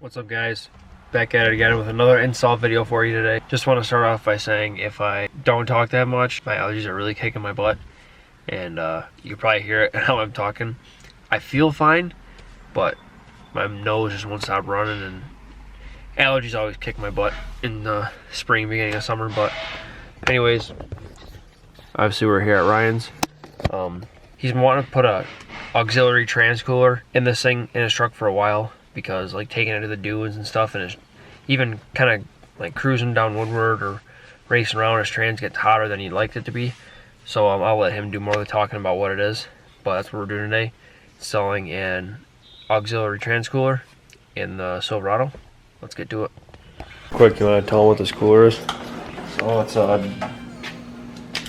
What's up, guys? Back at it again with another install video for you today. Just want to start off by saying if I don't talk that much, my allergies are really kicking my butt, and you can probably hear it how I'm talking. I feel fine, but my nose just won't stop running, and allergies always kick my butt in the spring, beginning of summer. But anyways, obviously we're here at Ryan's. He's been wanting to put a auxiliary trans cooler in this thing in his truck for a while, because like taking it to the dunes and stuff, and it's even kind of like cruising down Woodward or racing around, his trans gets hotter than he'd like it to be. So I'll let him do more of the talking about what it is, but that's what we're doing today, selling an auxiliary trans cooler in the Silverado. Let's get to it. Quick, you want to tell him what this cooler is? So it's a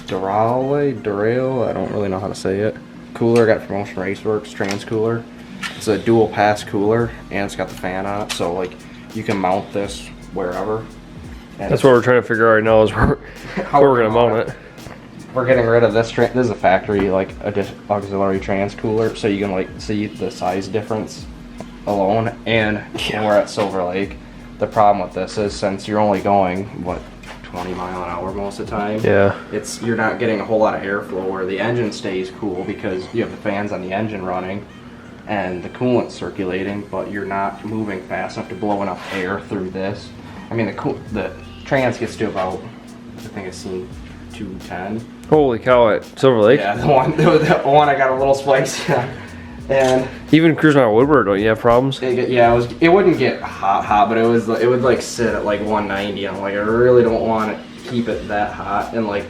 Durale, I don't really know how to say it. Cooler, got it from Ocean Raceworks, trans cooler. It's a dual pass cooler, and it's got the fan on it, so like you can mount this wherever. And that's what we're trying to figure out right now, is where we're gonna mount it. We're getting rid of this. This is a factory like auxiliary trans cooler, so you can like see the size difference alone. And when we're at Silver Lake, the problem with this is, since you're only going 20 mile an hour most of the time, you're not getting a whole lot of airflow, where the engine stays cool because you have the fans on the engine running and the coolant circulating, but you're not moving fast enough to blow enough air through this. I mean, the trans gets to about, I think I've seen 210. Holy cow, at Silver Lake? Yeah, the one I got a little spicy. And even cruising on Woodward, don't you have problems? It wouldn't get hot, but it would like sit at like 190. I'm like, I really don't want to keep it that hot. And like,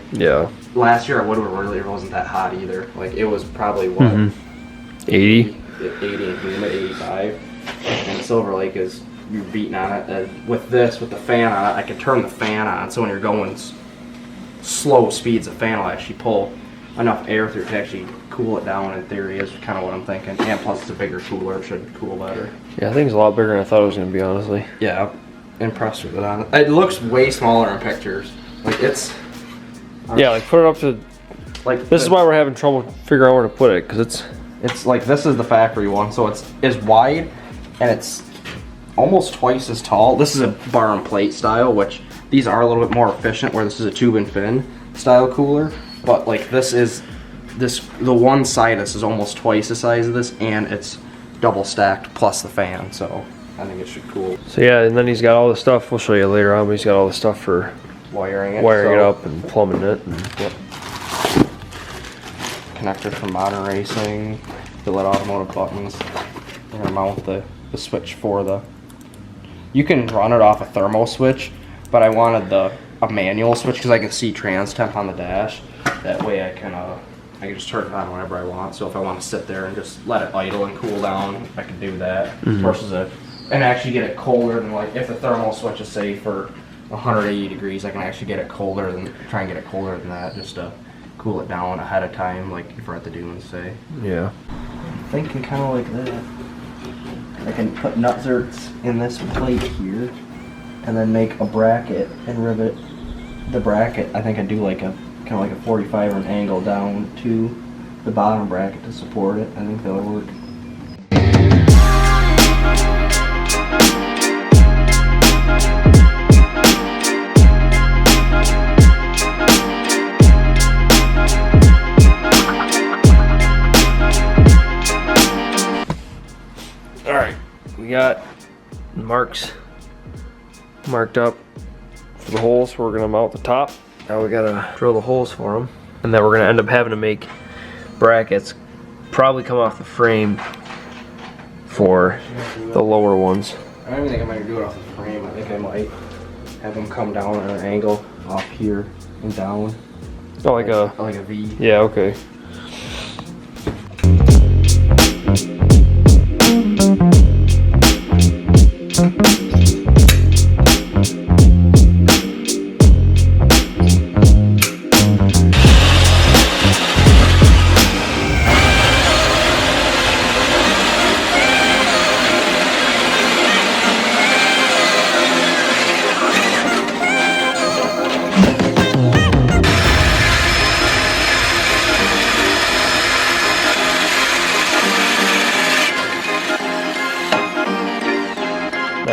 last year at Woodward really wasn't that hot either. Like, it was probably 80 and humid, 85. And Silver Lake is, you're beating on it. And with the fan on it, I can turn the fan on, so when you're going slow speeds, the fan will actually pull enough air through to actually cool it down, in theory, is kind of what I'm thinking. And plus it's a bigger cooler, it should cool better. Yeah, I think it's a lot bigger than I thought it was going to be, honestly. Yeah, I'm impressed with it on it. It looks way smaller in pictures. Like, it's... Yeah, like put it up to... Like, this is why we're having trouble figuring out where to put it, because it's like, this is the factory one, so it's wide, and it's almost twice as tall. This is a bar and plate style, which these are a little bit more efficient, where this is a tube and fin style cooler. But like, the one side of this is almost twice the size of this, and it's double stacked plus the fan, so I think it should cool. So yeah, and then he's got all the stuff, we'll show you later on, but he's got all the stuff for wiring it up and plumbing it. And, connector for modern racing, billet automotive buttons. We're gonna mount the switch for the... You can run it off a thermo switch, but I wanted a manual switch because I can see trans temp on the dash. That way I can just turn it on whenever I want. So if I want to sit there and just let it idle and cool down, I can do that. Versus and actually get it colder than, like, if the thermal switch is, say, for 180 degrees, I can actually get it colder than, try and get it colder than that, just to cool it down ahead of time, like if we're at the dunes, say. Yeah. I'm thinking kind of like that. I can put nut zerts in this plate here, and then make a bracket and rivet the bracket. I think I'd do like a kind of like a 45 or an angle down to the bottom bracket to support it. I think that'll work. Alright, we got marks marked up for the holes. We're going to mount the top. Now we got to drill the holes for them. And then we're going to end up having to make brackets, probably come off the frame for the lower ones. I don't even think I might do it off the frame. I think I might have them come down at an angle off here and down. Oh, like a V. Yeah, okay.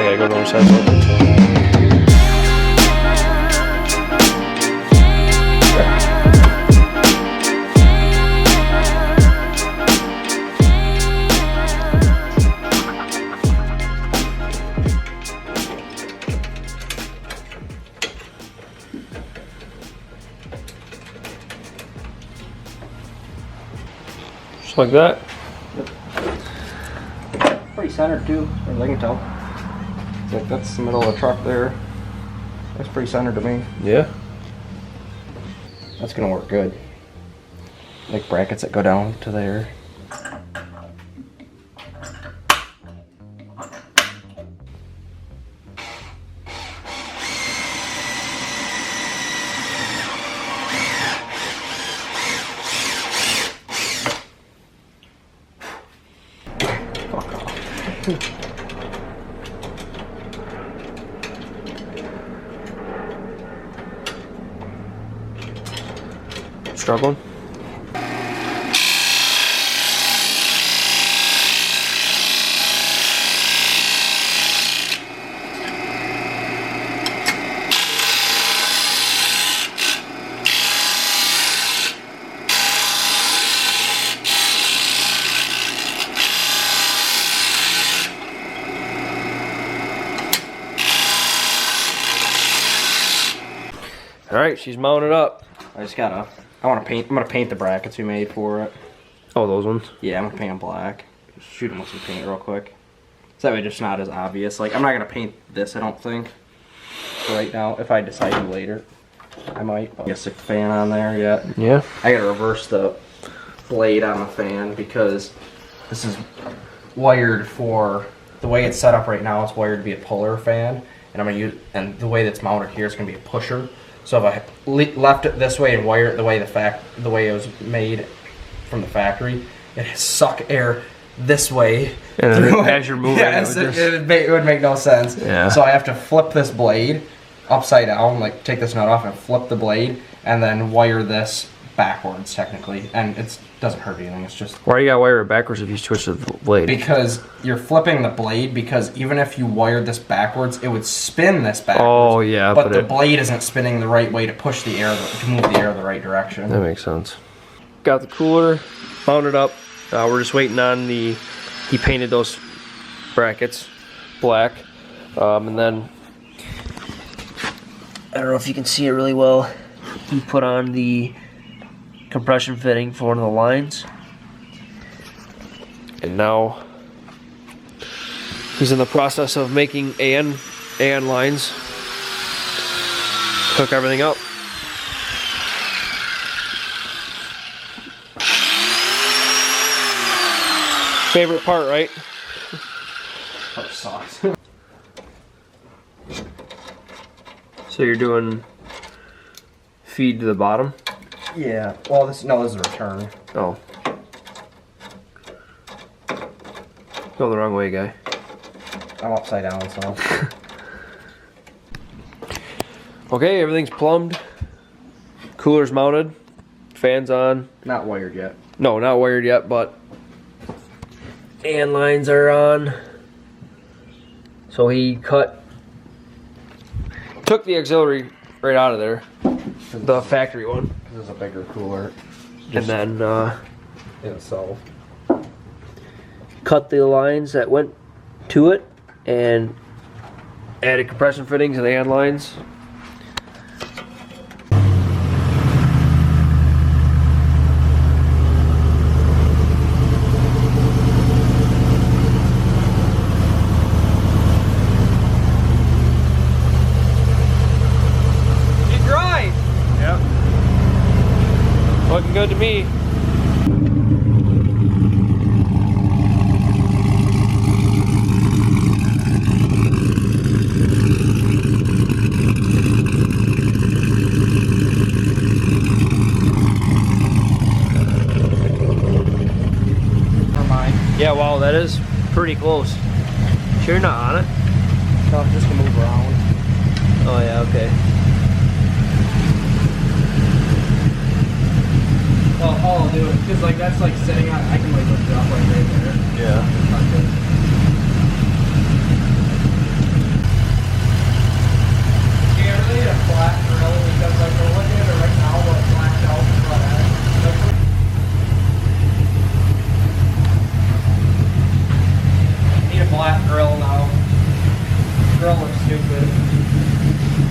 gotta go to the other side. Just like that. Pretty centered too, as I can tell. Like that's the middle of the truck there. That's pretty centered to me. Yeah. That's gonna work good. Like brackets that go down to there. Fuck off. Struggling. All right, she's mounted up. I just gotta. I'm gonna paint the brackets we made for it. Oh, those ones. Yeah, I'm gonna paint them black. Just shoot them with some paint real quick. So that way, it's not as obvious. Like I'm not gonna paint this. I don't think. Right now, if I decide to later, I might. Get a sick fan on there yet. Yeah. I gotta reverse the blade on the fan because this is wired for the way it's set up right now. It's wired to be a puller fan, and I'm gonna use and the way that's mounted here is gonna be a pusher. So if I left it this way and wire it the way the way it was made from the factory, it suck air this way. And then as you're moving, yeah, it would make no sense. Yeah. So I have to flip this blade upside down, like take this nut off and flip the blade, and then wire this backwards technically, and it doesn't hurt anything. It's just why you gotta wire it backwards if you switch the blade? because you're flipping the blade. Because even if you wired this backwards, it would spin this backwards. Oh yeah, but the blade isn't spinning the right way to push the air to move the air the right direction. That makes sense. Got the cooler mounted up. We're just waiting on he painted those brackets black, and then I don't know if you can see it really well. He put on the compression fitting for one of the lines, and now he's in the process of making AN lines, hook everything up. Favorite part, right? That sucks. So you're doing feed to the bottom? Yeah. Well, this is a return. Oh. Go the wrong way, guy. I'm upside down, so. Okay, everything's plumbed. Cooler's mounted. Fans on. Not wired yet. No, not wired yet, but AN lines are on. So he took the auxiliary right out of there. The factory one. This is a bigger cooler. And then In itself. cut the lines that went to it and added compression fittings and AN lines. Looking good to me. Never mind. Yeah, wow, that is pretty close. Sure you're not on it? No, I'm just gonna move around. Oh yeah, okay. Well, all I'll do is, because like that's like sitting on, I can like lift it up like right there. Yeah. grill looks stupid.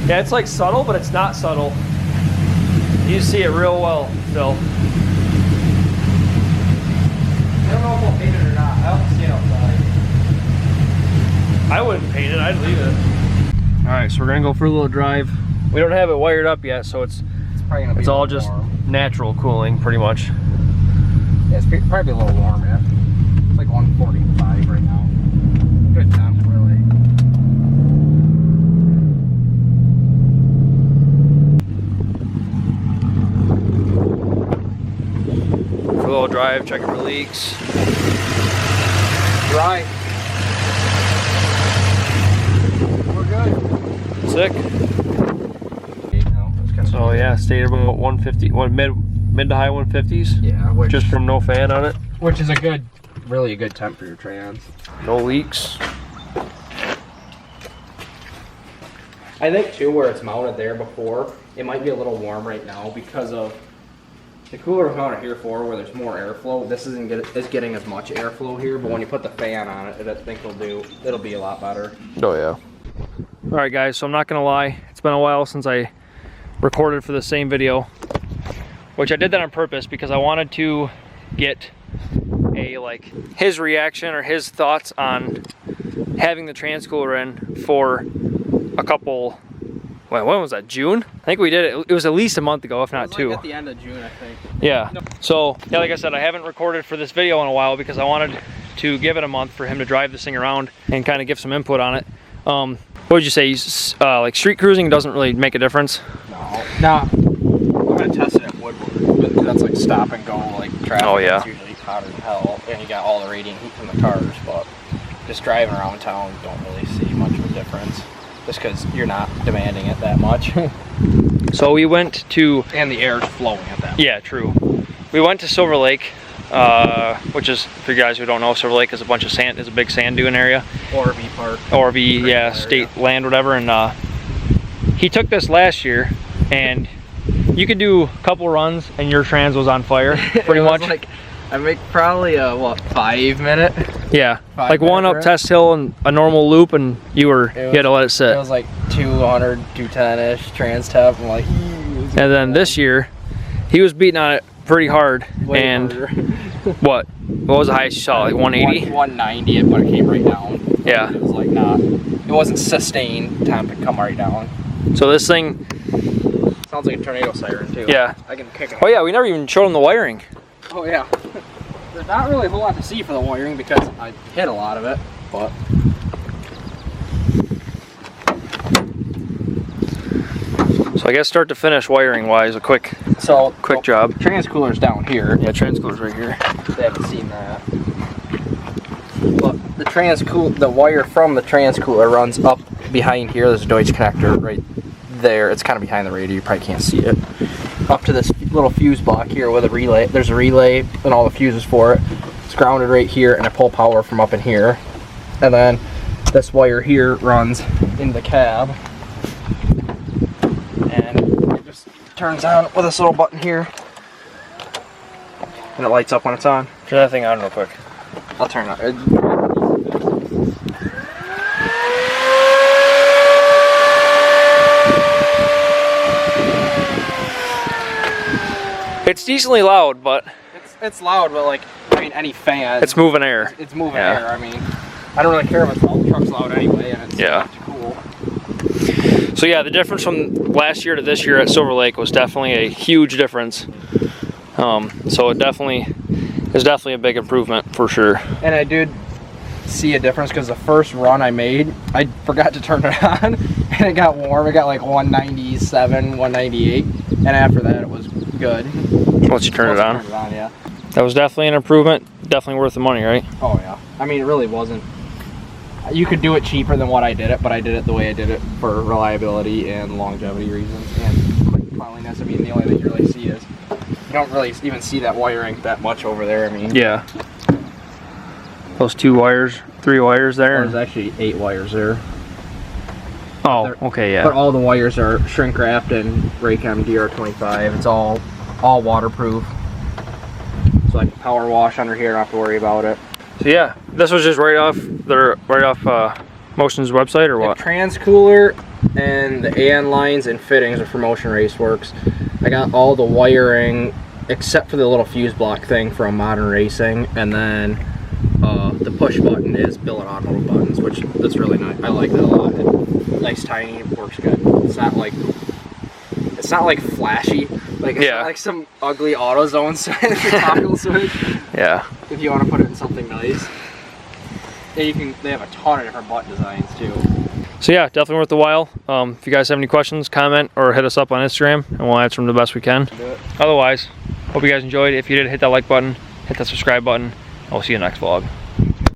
Yeah, it's like subtle, but it's not subtle. You see it real well, Phil. I don't know if we'll paint it or not. I don't see it outside. I wouldn't paint it, I'd leave it. All right, so we're gonna go for a little drive. We don't have it wired up yet, so it's probably gonna be all just natural cooling, pretty much. Yeah, it's probably a little warm, yeah. It's like 145 right now. Good temp, really. For a little drive, checking for leaks. Dry. We're good. Sick. So yeah, stayed about 150, mid to high 150s. Yeah, just from no fan on it. Which is really a good temp for your trans. No leaks. I think too, where it's mounted there before, it might be a little warm right now because of the cooler was mounted here for where there's more airflow. This isn't getting as much airflow here, but when you put the fan on it, I think it'll be a lot better. Oh yeah. All right, guys. So I'm not gonna lie, it's been a while since I recorded for the same video, which I did that on purpose because I wanted to get his reaction or his thoughts on having the transcooler in for a couple. When was that? June? I think we did it. It was at least a month ago, if not two. At the end of June, I think. Yeah. So yeah, like I said, I haven't recorded for this video in a while because I wanted to give it a month for him to drive this thing around and kind of give some input on it. What would you say? Like street cruising doesn't really make a difference? No. I'm gonna test it at Woodward, but that's like stop and go, like traffic. Oh yeah. It's usually hotter than hell, and you got all the radiant heat from the cars. But just driving around town, don't really see much of a difference, just because you're not demanding it that much. So we went to, and the air's flowing at that. Yeah, true. We went to Silver Lake, which is, for you guys who don't know, Silver Lake is a bunch of sand, is a big sand dune area. RV park. RV, yeah, state land, whatever. And he took this last year, and you could do a couple runs, and your trans was on fire, pretty much. Like, I make probably a 5 minute. Yeah, like one up Test Hill and a normal loop, and you had to let it sit. It was like 200, 210-ish trans tap. I'm like, and then this year, he was beating on it pretty hard. And what was the highest you saw? Like 180? 190, but it came right down. Yeah. It was like it wasn't sustained time to come right down. So this thing sounds like a tornado siren too. Yeah. I can kick it. Oh yeah, we never even showed him the wiring. Oh yeah. There's not really a whole lot to see for the wiring because I hit a lot of it, but. So I guess start to finish wiring wise, a quick job. Transcooler's down here. Yeah, transcooler's right here. They haven't seen that. But the wire from the transcooler runs up behind here. There's a Deutsch connector right there. It's kind of behind the radio. You probably can't see it. Up to this little fuse block here with a relay. There's a relay and all the fuses for it. It's grounded right here, and I pull power from up in here. And then this wire here runs into the cab. And it just turns on with this little button here. And it lights up when it's on. Turn that thing on real quick. I'll turn it on. It's decently loud, but it's loud, but like, I mean, any fan. It's moving air. It's moving air. I mean, I don't really care if it's loud. The truck's loud anyway, and it's cool. So yeah, the difference from last year to this year at Silver Lake was definitely a huge difference. So it definitely is a big improvement for sure. And I did see a difference because the first run I made, I forgot to turn it on, and it got warm. It got like 197, 198, and after that it was good. Once you turn it on? Turn it on, yeah. That was definitely an improvement. Definitely worth the money, right? Oh yeah. I mean, it really wasn't. You could do it cheaper than what I did it, but I did it the way I did it for reliability and longevity reasons and quick cleanliness. I mean, the only thing you really see is you don't really even see that wiring that much over there. I mean, yeah. Those 3 wires there. There's actually 8 wires there. Oh, okay, yeah. But all the wires are shrink wrapped in Raychem DR25. It's all waterproof. So I can power wash under here, don't have to worry about it. So yeah, this was just right off Motion's website or what? The trans cooler and the AN lines and fittings are for Motion Raceworks. I got all the wiring except for the little fuse block thing from Modern Racing, and then the push button is Billet Automotive buttons, which that's really nice. I like that a lot. Nice, tiny, works good. It's not like flashy. Like it's not like some ugly AutoZone toggle switch. Yeah. If you want to put it in something nice. And they have a ton of different button designs too. So yeah, definitely worth the while. If you guys have any questions, comment or hit us up on Instagram and we'll answer them the best we can. Otherwise, hope you guys enjoyed. If you did, hit that like button, hit that subscribe button, and we'll see you next vlog.